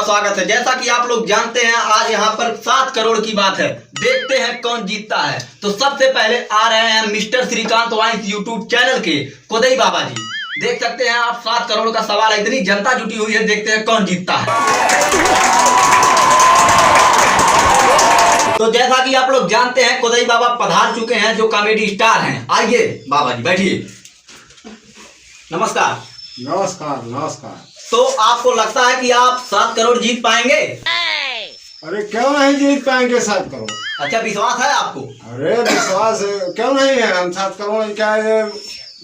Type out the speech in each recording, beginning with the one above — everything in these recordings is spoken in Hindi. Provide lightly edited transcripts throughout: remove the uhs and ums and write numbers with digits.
स्वागत है। जैसा कि आप लोग जानते हैं, आज यहाँ पर 7 करोड़ की बात है। देखते हैं कौन जीतता है। तो सबसे पहले आ रहे हैं Mister Shrikant vines YouTube channel के कोदई बाबा जी। देख सकते हैं आप, 7 करोड़ का सवाल है, इतनी जनता जुटी हुई है। देखते हैं कौन जीतता है। तो जैसा कि आप लोग जानते हैं, कोदई बाबा पधार चुके हैं, जो कॉमेडी स्टार हैं। आइए बाबा जी बैठिए। नमस्कार। नमस्कार नमस्कार। तो आपको लगता है कि आप 7 करोड़ जीत पाएंगे? अरे क्यों नहीं जीत पाएंगे 7 करोड़? अच्छा, विश्वास है आपको? अरे विश्वास क्यों नहीं है। हम 7 करोड़ क्या ये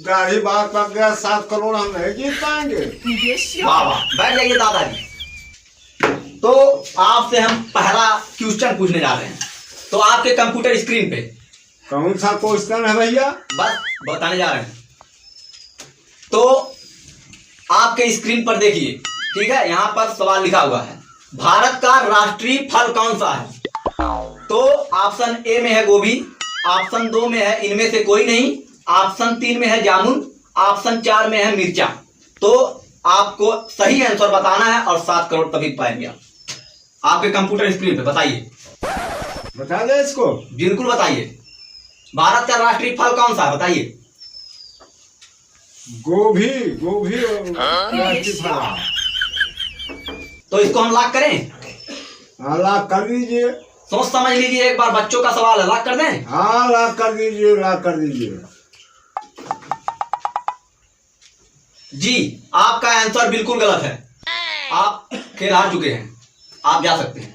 गाड़ी बात पक गया, 7 करोड़ हम नहीं जीत पाएंगे। वाह, बैठ जाइए दादाजी। तो आपसे हम पहला क्वेश्चन पूछने जा रहे हैं। तो आपके कंप्यूटर स्क्रीन पे कौन सा क्वेश्चन है भैया? बस बताने जा रहे हैं। तो आपके स्क्रीन पर देखिए, ठीक है, यहाँ पर सवाल लिखा हुआ है, भारत का राष्ट्रीय फल कौन सा है? तो ऑप्शन ए में है गोभी, ऑप्शन 2 में है इनमें से कोई नहीं, ऑप्शन 3 में है जामुन, ऑप्शन 4 में है मिर्चा। तो आपको सही आंसर बताना है और 7 करोड़ तभी पाएंगे आप। आपके कंप्यूटर स्क्रीन पे बताइए। बता दे इसको। बिल्कुल बताइए। भारत का राष्ट्रीय फल कौन सा है, बताइए। गोभी। गोभी राष्ट्रीय फल। तो इसको हम लॉक करें? हाँ लॉक कर दीजिए। सोच समझ लीजिए, एक बार बच्चों का सवाल है, लॉक कर दें? हाँ लॉक कर दीजिए, लॉक कर दीजिए। जी, आपका आंसर बिल्कुल गलत है। आप खेल हार चुके हैं, आप जा सकते हैं।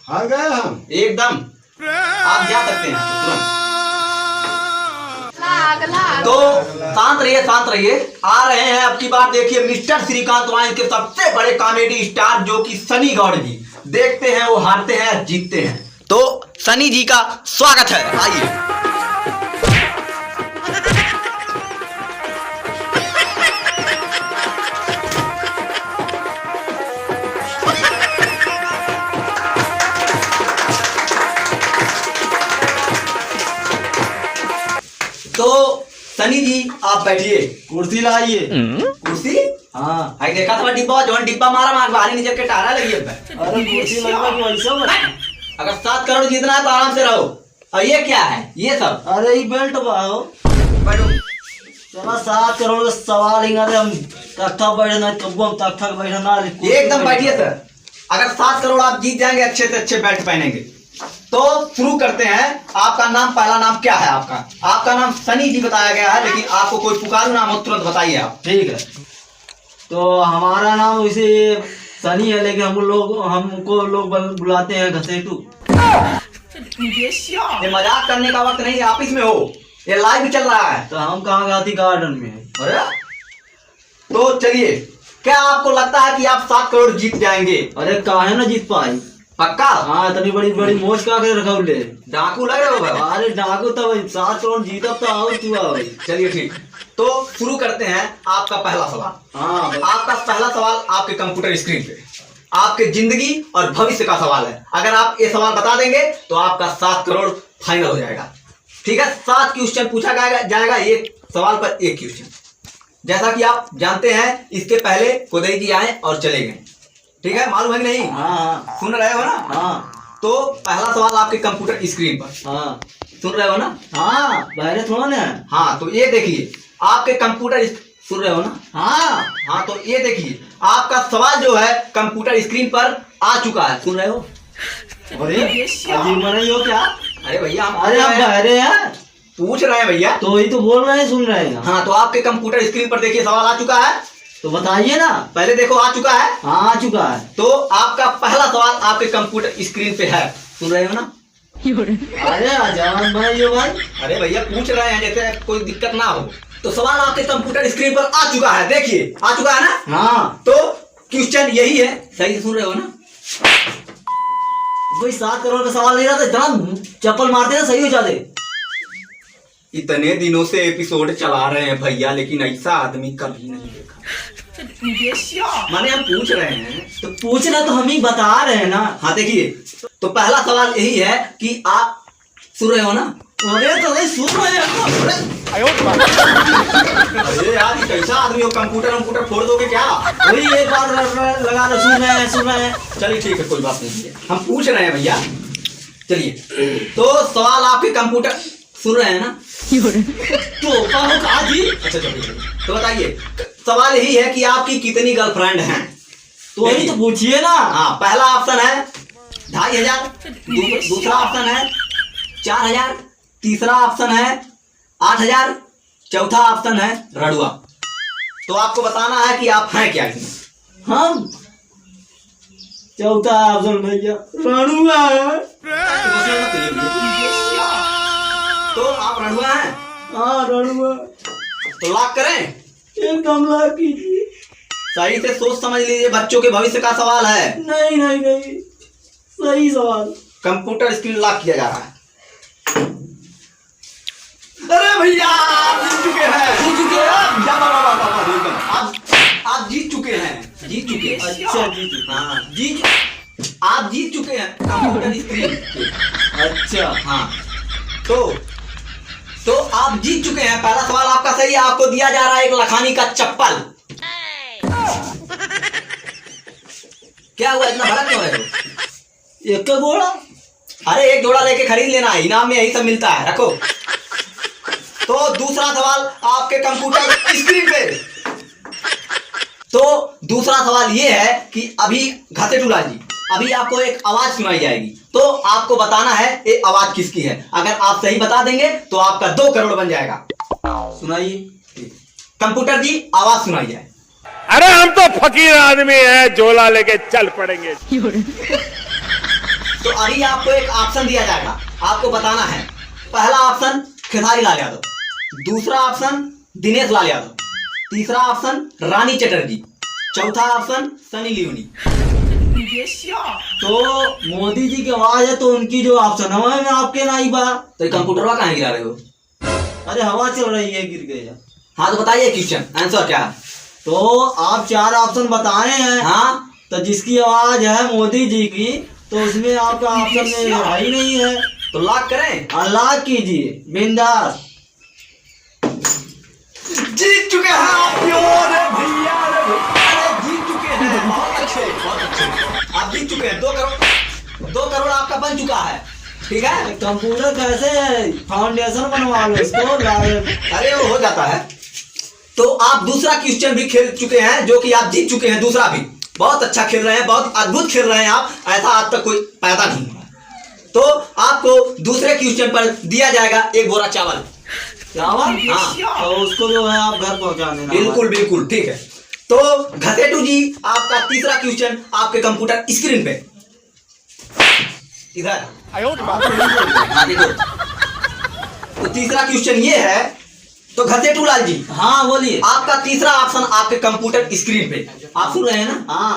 हार गए हम एकदम, आप जा सकते हैं तुरंत। तो शांत रहिए, शांत रहिए। आ रहे हैं अब की बार, देखिए मिस्टर श्रीकांत वाइन्स के सबसे बड़े कॉमेडी स्टार, जो कि सनी गौड़ जी। देखते हैं वो हारते हैं या जीतते हैं। तो सनी जी का स्वागत है, आइए। तो सनी जी आप बैठिए, कुर्सी लाइए। कुर्सी? हाँ। आई देखा था डिब्बा, जो डिब्बा मारा मार बाहरी नीचे के टारा लगी है। अरे कुर्सी लगवा के वैसा मत। अगर 7 करोड़ जीतना है तो आराम से रहो। और ये क्या है ये सब? अरे ये बेल्ट बाहो। बैठो। चला 7 करोड़ का सवाल ही हम तख्ता बैठना, कब्बो हम तख्ता बैठना। एकदम बैठिए सर। अगर 7 करोड़ आप जीत जाएंगे, अच्छे से अच्छे बेल्ट पहनेंगे। तो शुरू करते हैं। आपका नाम, पहला नाम क्या है आपका? आपका नाम सनी जी बताया गया है, लेकिन आपको कोई पुकारू नाम हो तुरंत बताइए आप। ठीक है। तो हमारा नाम वैसे सनी है, लेकिन हमको लोग बुलाते हैं घसेटू। ये मजाक करने का वक्त नहीं है, ऑफिस में हो, ये लाइव चल रहा है। तो हम कहाँ गांधी गार्डन में है। अरे तो चलिए, क्या आपको लगता है कि आप 7 करोड़ जीत जाएंगे? अरे काहे ना जीत पाई। पक्का? हाँ, इतनी बड़ी बड़ी मोश का के रखा ले। डाकू लग रहे हो भाई। अरे डाकू तब 7 करोड़ जीतब तो आओ तू आओ। चलिए ठीक। तो शुरू करते हैं आपका पहला सवाल। हाँ। आपका पहला सवाल आपके कंप्यूटर स्क्रीन पे आपके जिंदगी और भविष्य का सवाल है। अगर आप ये सवाल बता देंगे तो आपका 7 करोड़ फाइनल हो जाएगा। ठीक है, 7 क्वेश्चन पूछा जाएगा, एक सवाल पर 1 क्वेश्चन। जैसा कि आप जानते हैं, इसके पहले कोदई जी आए और चले गए। ठीक है, मालूम है कि नहीं? हाँ। सुन रहे हो ना? हाँ। तो पहला सवाल आपके कंप्यूटर स्क्रीन पर। हाँ। सुन रहे हो ना? हाँ, बहरे थोड़ा ना। हाँ, तो ये देखिए आपके कंप्यूटर, सुन रहे हो ना? हाँ। हाँ, तो ये देखिए आपका सवाल जो है कंप्यूटर स्क्रीन पर आ चुका है। सुन रहे हो? अरे अजीब नहीं हो क्या? अरे भैया अरे हम बहरे हैं, पूछ रहे हैं भैया। तो ही तो बोल रहे हैं, सुन रहे हैं। हाँ, तो आपके कंप्यूटर स्क्रीन पर देखिए सवाल आ चुका है। तो बताइए ना। पहले देखो आ चुका है। हाँ आ चुका है। तो आपका पहला सवाल आपके कंप्यूटर स्क्रीन पे है। सुन रहे हो ना? अरे आजान भाई यो भाई। अरे भैया पूछ रहे हैं, जैसे कोई दिक्कत ना हो। तो सवाल आपके कंप्यूटर स्क्रीन पर आ चुका है, देखिए आ चुका है ना? हाँ। तो क्वेश्चन यही है, सही से सुन रहे हो ना? भाई 7 करोड़ का सवाल नहीं रहता, इतना चप्पल मारते हैं सही हो जाते। इतने दिनों से एपिसोड चला रहे हैं भैया, लेकिन ऐसा आदमी कभी नहीं देखा। माने हम पूछ रहे हैं तो पूछना तो हम ही बता रहे हैं ना। हाँ देखिए, तो पहला सवाल यही है कि आप सुन रहे हो ना? अरे तो नहीं सुन रहे हैं। अरे यार ये कैसा आदमी हो, कंप्यूटर फोड़ दोगे क्या? वही एक बार लगा दो, सुन रहे हैं। चलिए ठीक है, कोई बात नहीं है, हम पूछ रहे हैं भैया। चलिए तो सवाल आपके कंप्यूटर सुन रहे हैं ना? तो कहा जी। अच्छा चलिए, तो बताइए सवाल यही है कि आपकी कितनी गर्लफ्रेंड हैं? तो वही तो पूछिए ना। हाँ, पहला ऑप्शन है 2500, दूसरा ऑप्शन है 4000, तीसरा ऑप्शन है 8000, चौथा ऑप्शन है रड़ुआ। तो आपको बताना है कि आप हैं क्या इसमें। हम चौथा ऑप्शन भैया रणुआ है। तो आप रड़ुआ हैं? हाँ रणुआ। तो लॉक करें? एकदम लॉक कीजिए। सही से सोच समझ लीजिए, बच्चों के भविष्य का सवाल है। नहीं सही सवाल। कंप्यूटर स्क्रीन लॉक किया जा रहा है। अरे भैया आप जीत चुके हैं। आप जीत चुके हैं, जीत चुके हैं। अच्छा जीत। हाँ आप जीत चुके हैं कंप्यूटर स्क्रीन। अच्छा हाँ तो आप जीत चुके हैं। पहला सवाल आपका सही है, आपको दिया जा रहा है एक लखानी का चप्पल। क्या हुआ, इतना भड़क क्यों रहे हो? एक का घोड़ा। अरे एक जोड़ा लेके खरीद लेना है, इनाम में यही सब मिलता है, रखो। तो दूसरा सवाल आपके कंप्यूटर स्क्रीन पे। तो दूसरा सवाल ये है कि अभी घसेटूला जी, अभी आपको एक आवाज सुनाई जाएगी, तो आपको बताना है ये आवाज किसकी है। अगर आप सही बता देंगे तो आपका 2 करोड़ बन जाएगा। सुनाइए। कंप्यूटर जी आवाज सुनाई जाए। अरे हम तो फकीर आदमी है, झोला लेके चल पड़ेंगे। तो अभी आपको एक ऑप्शन दिया जाएगा, आपको बताना है। पहला ऑप्शन खेसारी लाल यादव, दूसरा ऑप्शन दिनेश लाल यादव, तीसरा ऑप्शन रानी चटर्जी, चौथा ऑप्शन सनी लियोनी। तो मोदी जी की आवाज है, तो उनकी जो ऑप्शन हवा में आपके नहीं बा। तो कंप्यूटर वा कहाँ गिरा रहे हो? अरे हवा चल रही है, गिर गया। हाँ तो बताइए क्वेश्चन आंसर क्या है? तो आप 4 ऑप्शन बताए हैं। हाँ तो जिसकी आवाज है मोदी जी की, तो उसमें आपका ऑप्शन में ही नहीं है। तो लॉक करें? अल्लाह कीजिए, बिंदास। जीत चुके हैं आप। अरे भैया, अरे जीत चुके हैं, बहुत अच्छे बहुत अच्छे। आप जीत चुके हैं, 2 करोड़ आपका बन चुका है। ठीक है, कंप्यूटर कैसे है, फाउंडेशन बनवा लो इसको। अरे वो हो जाता है। तो आप दूसरा क्वेश्चन भी खेल चुके हैं, जो कि आप जीत चुके हैं। दूसरा भी बहुत अच्छा खेल रहे हैं, बहुत अद्भुत खेल रहे हैं आप, ऐसा आज तक कोई पैदा नहीं हुआ। तो आपको दूसरे क्वेश्चन पर दिया जाएगा 1 बोरा चावल। चावल? हाँ। तो उसको जो है आप घर पहुंचा देना। बिल्कुल बिल्कुल ठीक है। तो घसेटू जी आपका तीसरा क्वेश्चन आपके कंप्यूटर स्क्रीन पे इधर। हाँ देखो, तो तीसरा क्वेश्चन ये है। तो घसेटू लाल जी, हाँ बोलिए। आपका तीसरा ऑप्शन आपके कंप्यूटर स्क्रीन पे, आप सुन रहे हैं ना? हाँ।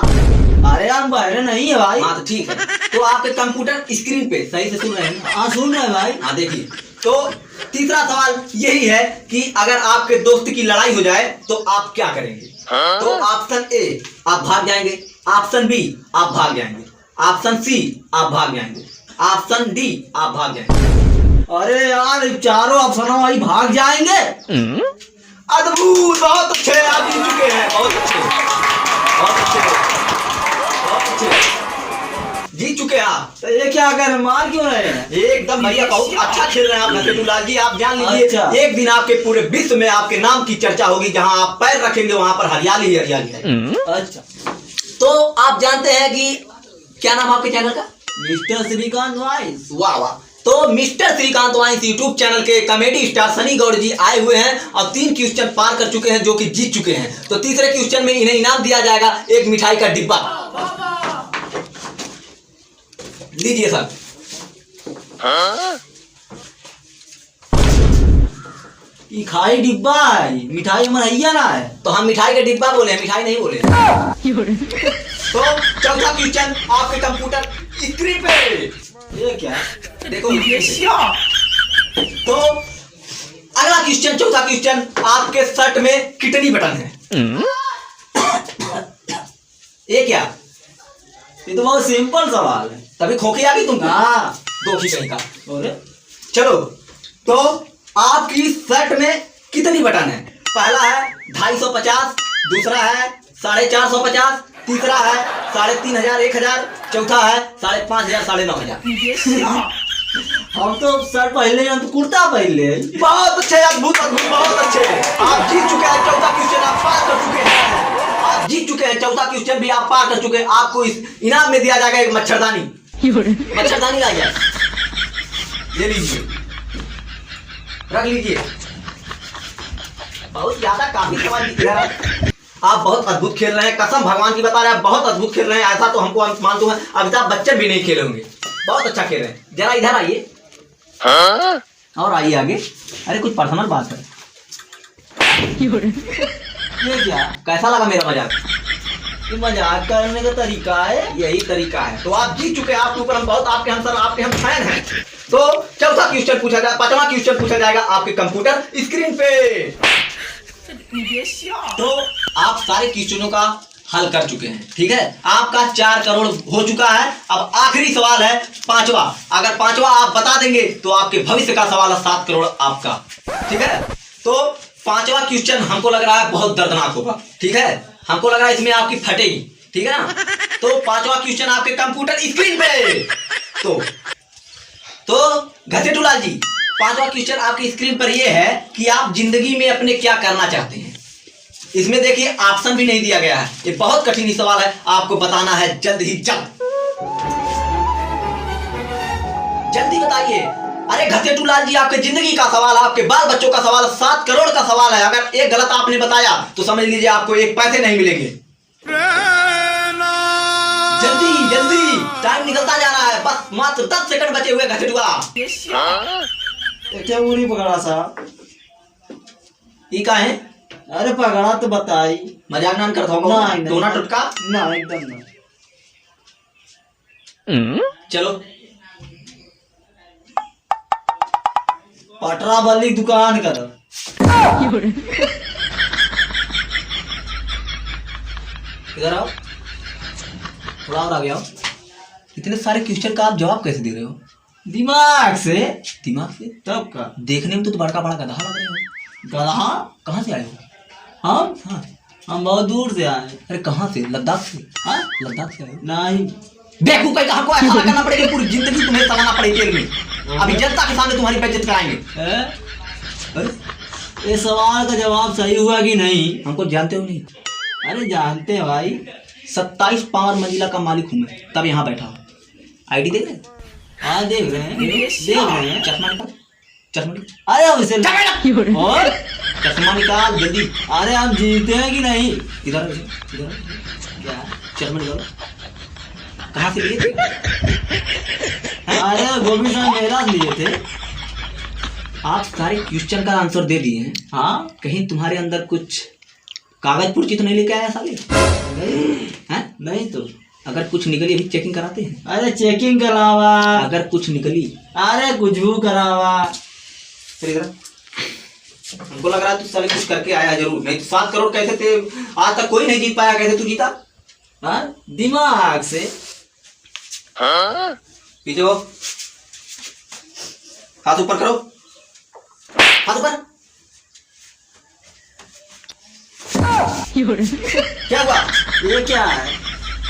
अरे हम बहरे नहीं है भाई। हाँ तो ठीक है, तो आपके कंप्यूटर स्क्रीन पे सही से सुन रहे हैं ना? हाँ सुन रहे हैं भाई। हाँ देखिए, तो तीसरा सवाल यही है कि अगर आपके दोस्त की लड़ाई हो जाए तो आप क्या करेंगे? तो ऑप्शन ए आप भाग जाएंगे, ऑप्शन बी आप भाग जाएंगे, ऑप्शन सी आप भाग जाएंगे, ऑप्शन डी आप भाग जाएंगे। अरे यार चारों ऑप्शन भाई भाग जाएंगे। अद्भुत, बहुत अच्छे, आप जीत चुके हैं। बहुत अच्छे बहुत अच्छे बहुत अच्छे, जीत चुके हैं आप। तो ये क्या करें, मार क्यों रहे हैं? एकदम भैया, बहुत अच्छा खेल रहे हैं आप घसेटू लाल जी। आप जान लीजिए, अच्छा। एक दिन आपके पूरे विश्व में आपके नाम की चर्चा होगी। जहां आप पैर रखेंगे वहां पर हरियाली ही हरियाली है। अच्छा। तो आप जानते हैं कि क्या नाम आपके चैनल का? Mister Shrikant vice. वाह वाह। तो Mister Shrikant vice YouTube channel के कॉमेडी स्टार सनी गौड़ जी आए हुए हैं और 3 क्वेश्चन पार कर चुके हैं, जो कि जीत चुके हैं। तो तीसरे क्वेश्चन में इन्हें इनाम दिया जाएगा एक मिठाई का डिब्बा। लीजिए सर। ये खाई डिब्बा है, मिठाई मनैया ना है। तो हम मिठाई का डिब्बा बोले हैं, मिठाई नहीं बोले। तो चौथा क्वेश्चन आपके कंप्यूटर स्क्रीन पे। ये क्या? देखो तो अगला क्वेश्चन, चौथा क्वेश्चन, आपके शर्ट में कितनी बटन है? ये क्या? ये तो बहुत सिंपल सवाल है। तभी खोखी आ गई तुमको। हाँ। दो की कहीं का। अरे चलो तो आपकी शर्ट में कितनी बटन है? पहला है 250, दूसरा है 450, तीसरा है 3500, 1000, चौथा है 5500, 9500। हम तो शर्ट पहले हैं तो कुर्ता पहले। बहुत अच्छे, अद्भुत अद्भुत, बहुत अच्छे। आप जीत चुके हैं, चौथा क्वेश्चन आप पार कर चुके हैं। आप जीत चुके हैं, चौथा क्वेश्चन भी आप पार कर चुके हैं। आपको इस इनाम में दिया जाएगा एक मच्छरदानी। मच्छरदानी लाइए, ले लीजिए, रख लीजिए। बहुत ज्यादा काफी सवाल जीत गया। आप बहुत अद्भुत खेल रहे हैं, कसम भगवान की बता रहे हैं, बहुत अद्भुत खेल रहे हैं। ऐसा तो हमको मानते हैं अमिताभ बच्चन भी नहीं खेले होंगे। बहुत अच्छा खेल रहे हैं। जरा इधर आइए और आइए आगे। अरे कुछ पर्सनल बात है। ये क्या? कैसा लगा मेरा मजाक? ये मजाक करने का तरीका है? यही तरीका है। तो आप जीत चुके हैं। आपके ऊपर हम बहुत, आपके हम सर, आपके हम फैन हैं। तो चौथा क्वेश्चन पूछा जाए, पांचवा क्वेश्चन पूछा जाएगा आपके कंप्यूटर स्क्रीन पे। तो आप सारे क्वेश्चनों का हल कर चुके हैं, ठीक है। आपका 4 करोड़ हो चुका है। अब आखिरी सवाल है पांचवा। अगर पांचवा आप बता देंगे तो आपके भविष्य का सवाल है 7 करोड़ आपका, ठीक है। तो पांचवा क्वेश्चन हमको लग रहा है बहुत दर्दनाक होगा, ठीक है। हमको लग रहा है इसमें आपकी फटेगी, ठीक है ना। तो पांचवा क्वेश्चन आपके कंप्यूटर स्क्रीन पे। तो घसेटूलाल जी, पांचवा क्वेश्चन आपकी स्क्रीन पर यह है कि आप जिंदगी में अपने क्या करना चाहते हैं। इसमें देखिए ऑप्शन भी नहीं दिया गया है। ये बहुत कठिन सवाल है, आपको बताना है जल्द ही जल्द। जल्दी बताइए। अरे घसेटूलाल जी, आपके जिंदगी का सवाल है, आपके बाल बच्चों का सवाल है, 7 करोड़ का सवाल है। अगर एक गलत आपने बताया तो समझ लीजिए आपको 1 पैसे नहीं मिलेंगे। जल्दी जल्दी, टाइम निकलता जा रहा है। बस मात्र 10 सेकंड बचे हुए घसेटूला। क्या पूरी पकड़ा साहब? ये का है? अरे पकड़ा तो बताई। मजाक नान करता होगा नहीं, दोना टुटका ना, एकदम ना। चलो पटरा वाली दुकान कर। इधर आओ, थोड़ा और आगे आओ। इतने सारे क्वेश्चन का आप जवाब कैसे दे रहे हो? दिमाग से। दिमाग से? तब का देखने में तो बड़का बड़ा गधा लग रहे हो। गधा? कहाँ से आए हो? हम हाँ, हम बहुत दूर से आए। अरे कहाँ से? लद्दाख से? हाँ? लद्दाख से आए हो? नहीं। बेवकूफ कहीं हमको ऐसा करना पड़ेगा, पूरी जिंदगी तुम्हें सलाना पड़ेगी जेल में। अभी जनता के सामने तुम्हारी बेइज्जत कराएंगे। अरे ये सवाल का जवाब सही हुआ कि नहीं? हमको जानते हो नहीं? अरे जानते हैं भाई। 27 पावर मंजिला का मालिक हूँ मैं, तब यहाँ बैठा हूँ। आईडी देख रहे? हाँ देख रहे हैं, देख रहे हैं। चश्मा निकाल, चश्मा निकाल। अरे उसे और चश्मा निकाल जल्दी। अरे हम जीते हैं कि नहीं? इधर इधर क्या? चश्मा निकालो। कहाँ से लिए थे? अरे गोभी साहब मेरा लिए थे। आप सारे क्वेश्चन का आंसर दे दिए हैं। हाँ, कहीं तुम्हारे अंदर कुछ कागज पुर्ची तो नहीं लेके आया साले? हैं? नहीं तो अगर कुछ निकली अभी चेकिंग कराते हैं। अरे चेकिंग करावा। अगर कुछ निकली, अरे कुछ भी करावा। फिर इधर हमको लग रहा है तू साले कुछ करके आया जरूर, नहीं तो 7 करोड़ कैसे थे? आज तक कोई नहीं जीत पाया, कैसे तू जीता? हाँ, दिमाग से। पीछे हो, हाथ ऊपर करो, हाथ ऊपर। क्या हुआ? ये क्या है?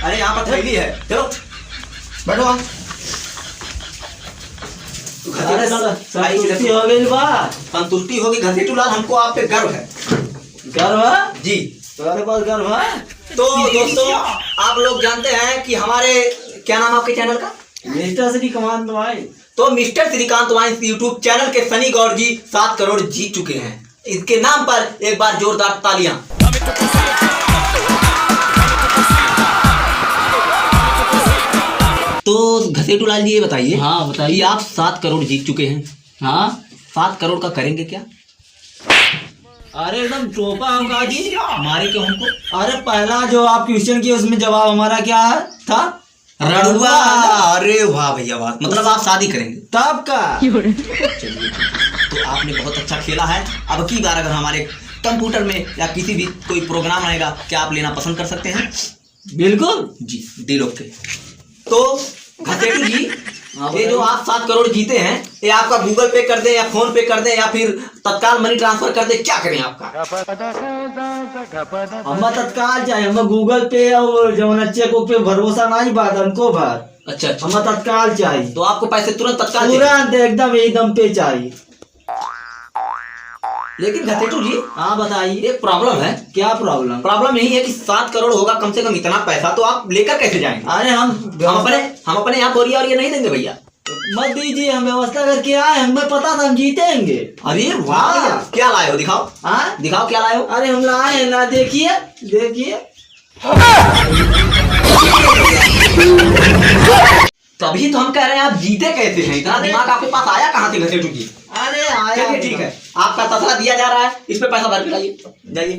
अरे यहाँ पर थैली है, चलो बैठो वहाँ। अरे संतुष्टि हो गई बात। संतुष्टि होगी घसीटूलाल, हमको आप पे गर्व है। गर्व है? जी। तुम्हारे पास गर्व है? तो दोस्तों, आप लोग जानते हैं कि हमारे, क्या नाम आपके चैनल का? मिस्टर श्रीकांत भाई। तो Mister Shrikant vines YouTube channel के सनी गौर जी 7 करोड़ जीत चुके हैं। इसके नाम पर एक बार जोरदार तालियां। तो घसेटूलाल जी ये बताइए, हाँ बताइए। कि आप 7 करोड़ जीत चुके हैं। हाँ, 7 करोड़ का करेंगे क्या? अरे एकदम टोपा हम कहा जी। मारे क्यों हमको? अरे पहला जो आप क्वेश्चन किए उसमें जवाब हमारा क्या है था? रड़ुआ। अरे वाह भैया वाह, मतलब आप शादी करेंगे? तब का। चलिए, तो आपने बहुत अच्छा खेला है। अब की बार अगर हमारे कंप्यूटर में या किसी भी कोई प्रोग्राम आएगा, क्या आप लेना पसंद कर सकते हैं? बिल्कुल जी, दिल ओके। तो घसेटू जी, हाँ, ये जो आप 7 करोड़ जीते हैं, ये आपका गूगल पे कर दे या फोन पे कर दे या फिर तत्काल मनी ट्रांसफर कर दे, क्या करें आपका? हम तत्काल चाहिए, हम गूगल पे और जवन चेक पे भरोसा नहीं बात हमको बात। अच्छा अच्छा, हम तत्काल चाहिए, तो आपको पैसे तुरंत तत्काल चाहिए। तुरंत एकदम पे चाहिए। लेकिन घसेटू जी, हाँ बताइए, एक प्रॉब्लम है। क्या प्रॉब्लम? प्रॉब्लम यही है कि 7 करोड़ होगा कम से कम, इतना पैसा तो आप लेकर कैसे जाएंगे? अरे हम अपने यहाँ बोरिया और ये नहीं देंगे भैया। मत दीजिए, हम व्यवस्था करके आए, हमें पता था हम जीतेंगे। अरे वाह भैया, क्या लाए हो? दिखाओ, हाँ दिखाओ क्या लाए हो। अरे हम लाए हैं ना, देखिए देखिए। तभी तो हम कह रहे हैं आप जीते कैसे हैं? इतना दिमाग आपके पास आया कहाँ से घसेटू जी? अरे आया, चलिए ठीक है, आपका तसला दिया जा रहा है, इस पे पैसा भर के लाइए, जाइए।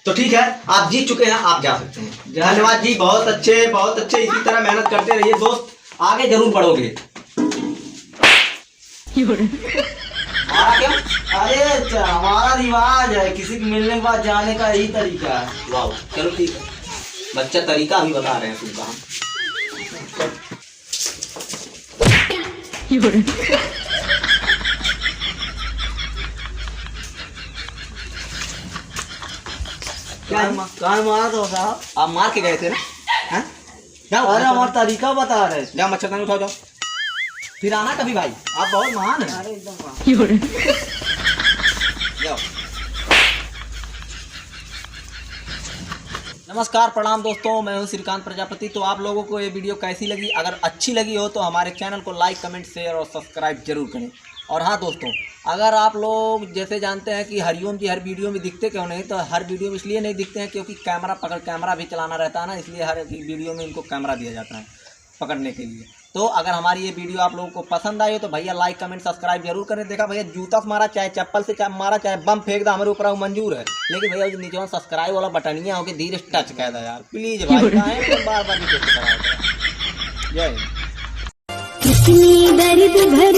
तो ठीक है, आप जीत चुके हैं, आप जा सकते हैं। धन्यवाद जी, बहुत अच्छे बहुत अच्छे, इसी तरह मेहनत करते रहिए दोस्त, आगे जरूर बढ़ोगे। हमारा क्या? अरे हमारा रिवाज है, किसी के मिलने के बाद जाने का यही तरीका है। वाह, चलो ठीक है, बच्चा तरीका अभी बता रहे हैं तुमका हम। कहाँ मारा तो साहब? आप मार के गए थे ना? हैं? जाओ, अरे हमारा तरीका बता रहे थे। जाओ मच्छरदानी उठाओ, जाओ, फिर आना कभी भाई, आप बहुत महान हैं। अरे एकदम जाओ। नमस्कार, प्रणाम दोस्तों, मैं हूं श्रीकांत प्रजापति। तो आप लोगों को ये वीडियो कैसी लगी? अगर अच्छी लगी हो तो हमारे चैनल को लाइक, कमेंट, शेयर और सब्सक्राइब जरूर करें। और हाँ दोस्तों, अगर आप लोग जैसे जानते हैं कि हरिओम जी हर वीडियो में दिखते क्यों नहीं, तो हर वीडियो में इसलिए नहीं दिखते हैं क्योंकि कैमरा भी चलाना रहता है ना, इसलिए हर वीडियो में इनको कैमरा दिया जाता है पकड़ने के लिए। तो अगर हमारी ये वीडियो आप लोगों को पसंद आई हो तो भैया लाइक, कमेंट, सब्सक्राइब जरूर करें। देखा भैया, जूता से मारा चाहे चप्पल से मारा चाहे बम फेंक दो, हमारे ऊपर वो मंजूर है, लेकिन भैया नीचे सब्सक्राइब वाला बटनिया होकर धीरे टच कर दो यार, प्लीज भाई, बार बार रिक्वेस्ट करा। जय हिंद। कितनी दर्द भरी